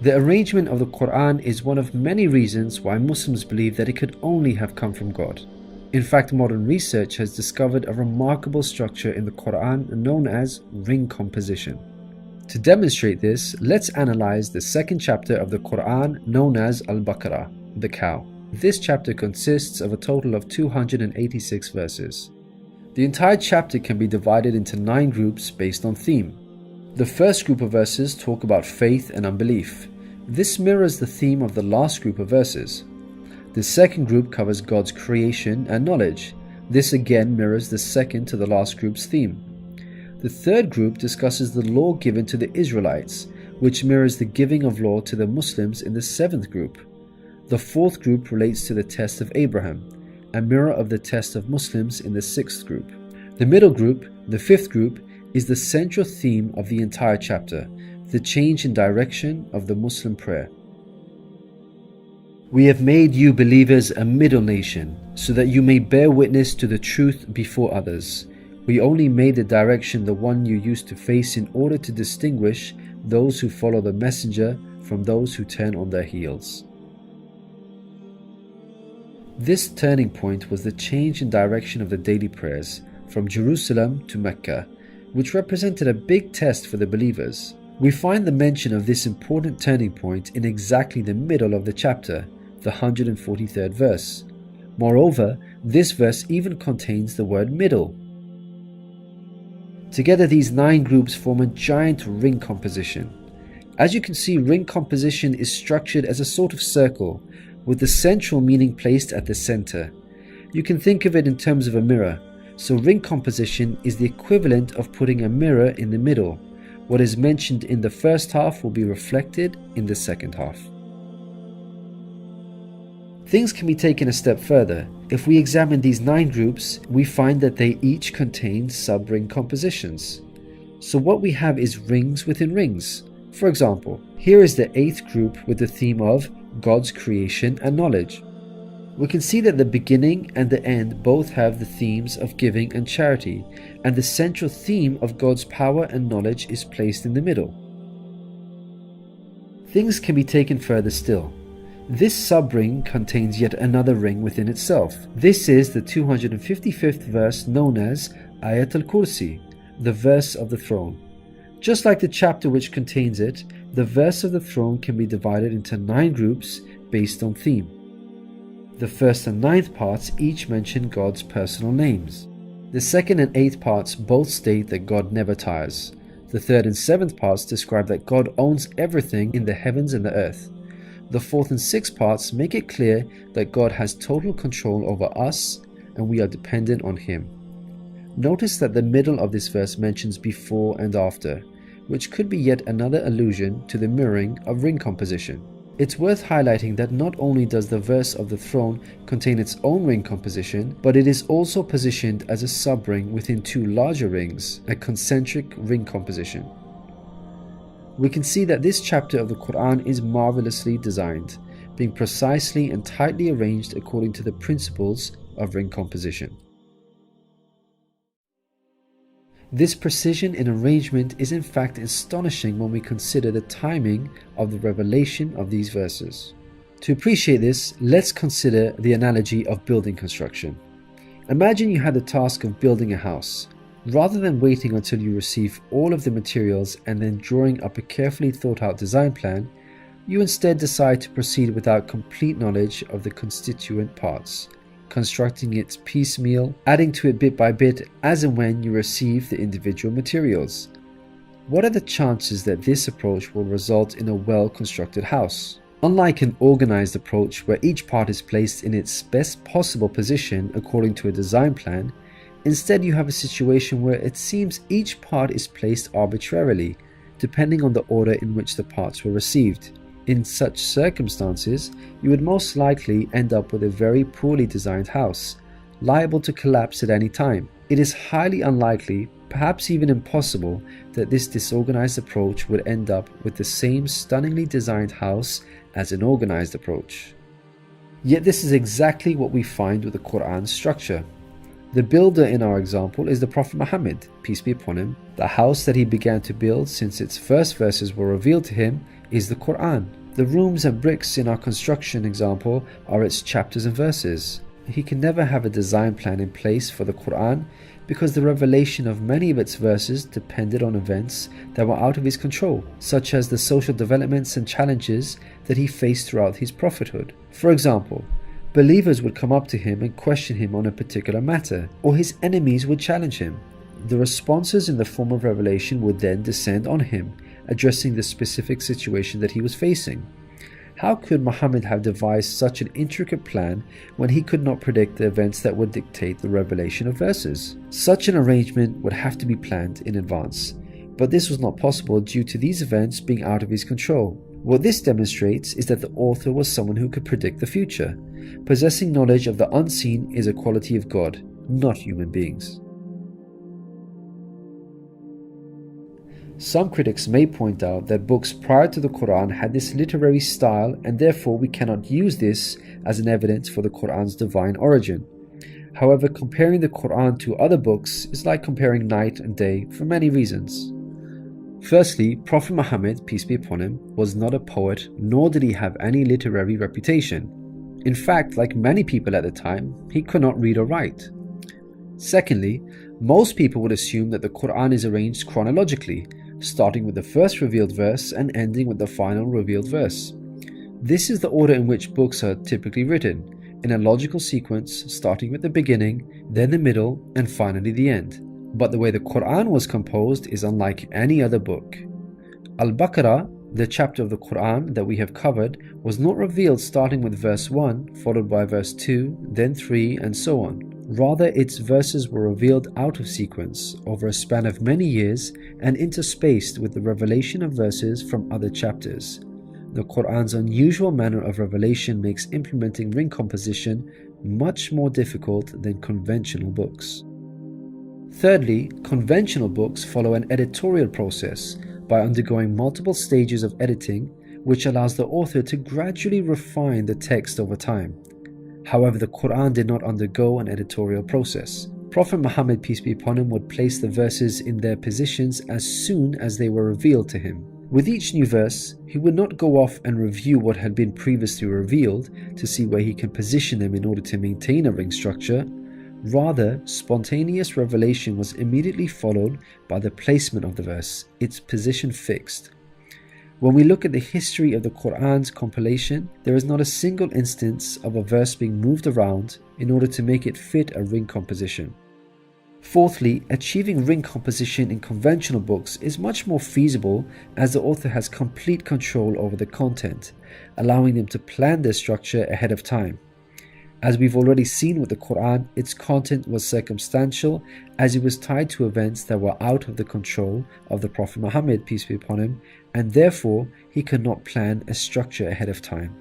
The arrangement of the Quran is one of many reasons why Muslims believe that it could only have come from God. In fact, modern research has discovered a remarkable structure in the Quran known as ring composition. To demonstrate this, let's analyze the second chapter of the Quran known as Al-Baqarah, the cow. This chapter consists of a total of 286 verses. The entire chapter can be divided into 9 groups based on theme. The first group of verses talk about faith and unbelief. This mirrors the theme of the last group of verses. The second group covers God's creation and knowledge. This again mirrors the second to the last group's theme. The third group discusses the law given to the Israelites, which mirrors the giving of law to the Muslims in the 7th group. The fourth group relates to the test of Abraham, a mirror of the test of Muslims in the 6th group. The middle group, the 5th group, is the central theme of the entire chapter, the change in direction of the Muslim prayer. We have made you believers a middle nation, so that you may bear witness to the truth before others. We only made the direction the one you used to face in order to distinguish those who follow the messenger from those who turn on their heels. This turning point was the change in direction of the daily prayers from Jerusalem to Mecca, which represented a big test for the believers. We find the mention of this important turning point in exactly the middle of the chapter, the 143rd verse. Moreover, this verse even contains the word middle. Together, these 9 groups form a giant ring composition. As you can see, ring composition is structured as a sort of circle, with the central meaning placed at the center. You can think of it in terms of a mirror, so ring composition is the equivalent of putting a mirror in the middle. What is mentioned in the first half will be reflected in the second half. Things can be taken a step further. If we examine these 9 groups, we find that they each contain sub-ring compositions. So what we have is rings within rings. For example, here is the 8th group with the theme of God's creation and knowledge. We can see that the beginning and the end both have the themes of giving and charity, and the central theme of God's power and knowledge is placed in the middle. Things can be taken further still. This sub-ring contains yet another ring within itself. This is the 255th verse known as Ayat al-Kursi, the verse of the throne. Just like the chapter which contains it, the verse of the throne can be divided into 9 groups based on theme. The first and 9th parts each mention God's personal names. The 2nd and 8th parts both state that God never tires. The 3rd and 7th parts describe that God owns everything in the heavens and the earth. The 4th and 6th parts make it clear that God has total control over us and we are dependent on Him. Notice that the middle of this verse mentions before and after, which could be yet another allusion to the mirroring of ring composition. It's worth highlighting that not only does the verse of the throne contain its own ring composition, but it is also positioned as a sub-ring within 2 larger rings, a concentric ring composition. We can see that this chapter of the Quran is marvelously designed, being precisely and tightly arranged according to the principles of ring composition. This precision in arrangement is in fact astonishing when we consider the timing of the revelation of these verses. To appreciate this, let's consider the analogy of building construction. Imagine you had the task of building a house. Rather than waiting until you receive all of the materials and then drawing up a carefully thought out design plan, you instead decide to proceed without complete knowledge of the constituent parts, constructing it piecemeal, adding to it bit by bit as and when you receive the individual materials. What are the chances that this approach will result in a well-constructed house? Unlike an organized approach where each part is placed in its best possible position according to a design plan, instead you have a situation where it seems each part is placed arbitrarily, depending on the order in which the parts were received. In such circumstances, you would most likely end up with a very poorly designed house, liable to collapse at any time. It is highly unlikely, perhaps even impossible, that this disorganized approach would end up with the same stunningly designed house as an organized approach. Yet this is exactly what we find with the Quran's structure. The builder in our example is the Prophet Muhammad, peace be upon him. The house that he began to build since its first verses were revealed to him is the Quran. The rooms and bricks in our construction example are its chapters and verses. He can never have a design plan in place for the Quran because the revelation of many of its verses depended on events that were out of his control, such as the social developments and challenges that he faced throughout his prophethood. For example, believers would come up to him and question him on a particular matter, or his enemies would challenge him. The responses in the form of revelation would then descend on him, addressing the specific situation that he was facing. How could Muhammad have devised such an intricate plan when he could not predict the events that would dictate the revelation of verses? Such an arrangement would have to be planned in advance, but this was not possible due to these events being out of his control. What this demonstrates is that the author was someone who could predict the future. Possessing knowledge of the unseen is a quality of God, not human beings. Some critics may point out that books prior to the Quran had this literary style, and therefore we cannot use this as an evidence for the Quran's divine origin. However, comparing the Quran to other books is like comparing night and day for many reasons. Firstly, Prophet Muhammad, peace be upon him, was not a poet, nor did he have any literary reputation. In fact, like many people at the time, he could not read or write. Secondly, most people would assume that the Quran is arranged chronologically, starting with the first revealed verse and ending with the final revealed verse. This is the order in which books are typically written, in a logical sequence starting with the beginning, then the middle, and finally the end. But the way the Quran was composed is unlike any other book. Al-Baqarah, the chapter of the Quran that we have covered, was not revealed starting with verse 1, followed by verse 2, then 3, and so on. Rather, its verses were revealed out of sequence over a span of many years and interspaced with the revelation of verses from other chapters. The Quran's unusual manner of revelation makes implementing ring composition much more difficult than conventional books. Thirdly, conventional books follow an editorial process by undergoing multiple stages of editing, which allows the author to gradually refine the text over time. However, the Quran did not undergo an editorial process. Prophet Muhammad, peace be upon him, would place the verses in their positions as soon as they were revealed to him. With each new verse, he would not go off and review what had been previously revealed to see where he can position them in order to maintain a ring structure. Rather, spontaneous revelation was immediately followed by the placement of the verse, its position fixed. When we look at the history of the Quran's compilation, there is not a single instance of a verse being moved around in order to make it fit a ring composition. Fourthly, achieving ring composition in conventional books is much more feasible as the author has complete control over the content, allowing them to plan their structure ahead of time. As we've already seen with the Quran, its content was circumstantial as it was tied to events that were out of the control of the Prophet Muhammad, peace be upon him, and therefore he could not plan a structure ahead of time.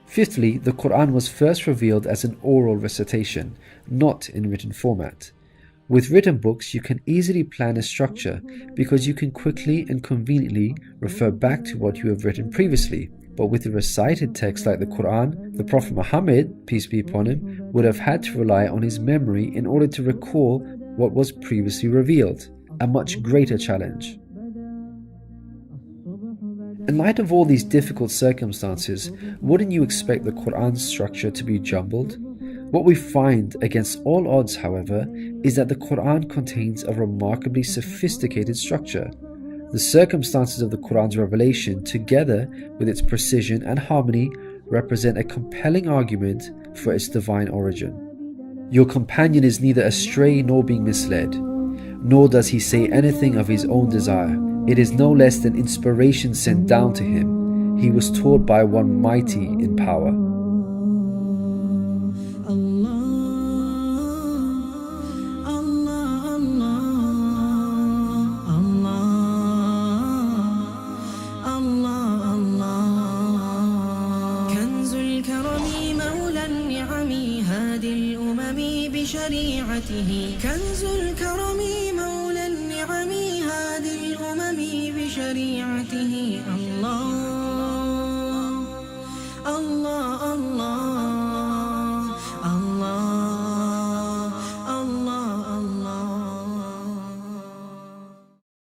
Fifthly, the Quran was first revealed as an oral recitation, not in written format. With written books, you can easily plan a structure because you can quickly and conveniently refer back to what you have written previously. But with a recited text like the Quran, the Prophet Muhammad, peace be upon him, would have had to rely on his memory in order to recall what was previously revealed, a much greater challenge. In light of all these difficult circumstances, wouldn't you expect the Quran's structure to be jumbled? What we find against all odds, however, is that the Quran contains a remarkably sophisticated structure. The circumstances of the Quran's revelation, together with its precision and harmony, represent a compelling argument for its divine origin. Your companion is neither astray nor being misled, nor does he say anything of his own desire. It is no less than inspiration sent down to him. He was taught by one mighty in power. كنز الكرم مولى النعم هادي الأمم بشريعته الله الله الله